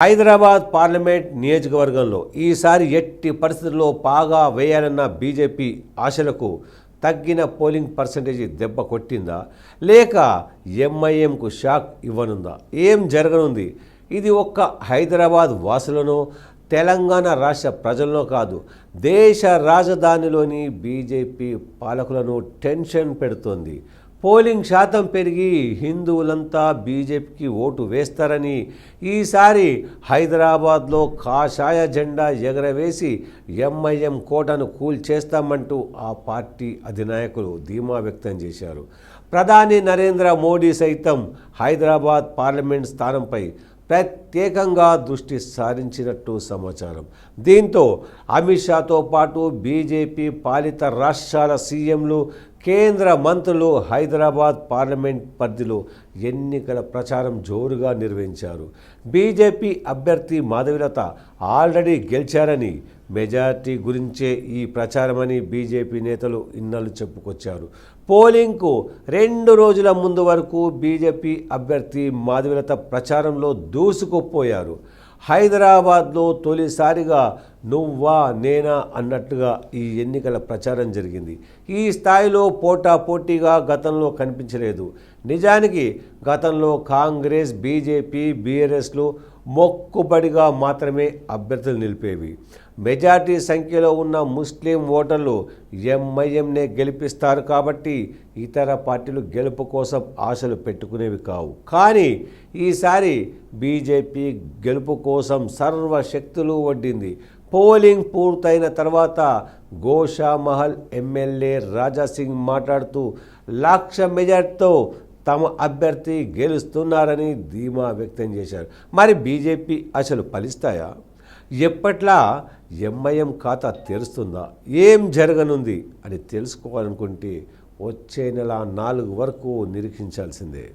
Hyderabad parliament నియోజకవర్గంలో ఈసారి ఎట్టి పరిస్థితుల్లో పాగా వేయాలన్న బీజేపీ ఆశలకు తగ్గిన పోలింగ్ పర్సంటేజీ దెబ్బ కొట్టిందా లేక ఎంఐఎంకు షాక్ ఇవ్వనుందా? ఏం జరగనుంది? ఇది ఒక్క హైదరాబాద్ వాసులను తెలంగాణ రాష్ట్ర ప్రజల్లో కాదు, దేశ రాజధానిలోని బీజేపీ పాలకులను టెన్షన్ పెడుతోంది. పోలింగ్ శాతం పెరిగి హిందువులంతా బీజేపీకి ఓటు వేస్తారని, ఈసారి హైదరాబాద్లో కాషాయ జెండా ఎగరవేసి ఎంఐఎం కోటను కూల్చేస్తామంటూ ఆ పార్టీ అధినాయకులు ధీమా వ్యక్తం చేశారు. ప్రధాని నరేంద్ర మోడీ సైతం హైదరాబాద్ పార్లమెంట్ స్థానంపై ప్రత్యేకంగా దృష్టి సారించినట్టు సమాచారం. దీంతో అమిత్ షాతో పాటు బీజేపీ పాలిత రాష్ట్రాల సీఎంలు, కేంద్ర మంత్రులు హైదరాబాద్ పార్లమెంట్ పరిధిలో ఎన్నికల ప్రచారం జోరుగా నిర్వహించారు. బీజేపీ అభ్యర్థి మాధవీలత ఆల్రెడీ గెలిచారని, మెజార్టీ గురించే ఈ ప్రచారమని బీజేపీ నేతలు ఇన్నాళ్ళు చెప్పుకొచ్చారు. పోలింగ్కు 2 రోజుల ముందు వరకు బీజేపీ అభ్యర్థి మాధవీలత ప్రచారంలో దూసుకుపోయారు. హైదరాబాద్లో తొలిసారిగా నువ్వా నేనా అన్నట్టుగా ఈ ఎన్నికల ప్రచారం జరిగింది. ఈ స్థాయిలో పోటాపోటీగా గతంలో కనిపించలేదు. నిజానికి గతంలో కాంగ్రెస్, బీజేపీ, బీఆర్ఎస్లు మొక్కుబడిగా మాత్రమే అభ్యర్థులు నిలిపేవి. మెజార్టీ సంఖ్యలో ఉన్న ముస్లిం ఓటర్లు ఎంఐఎంనే గెలిపిస్తారు కాబట్టి ఇతర పార్టీలు గెలుపు కోసం ఆశలు పెట్టుకునేవి కావు. కానీ ఈసారి బీజేపీ గెలుపు కోసం సర్వశక్తులు ఒడ్డింది. పోలింగ్ పూర్తయిన తర్వాత గోషామహల్ ఎమ్మెల్యే రాజాసింగ్ మాట్లాడుతూ 1,00,000 మెజార్టీతో తమ అభ్యర్థి గెలుస్తున్నారని ధీమా వ్యక్తం చేశారు. మరి బీజేపీ ఆశలు ఫలిస్తాయా? ఎప్పట్లా ఎంఐఎం ఖాతా తెరుస్తుందా? ఏం జరగనుంది అని తెలుసుకోవాలనుకుంటే వచ్చే నెల 4 వరకు నిరీక్షించాల్సిందే.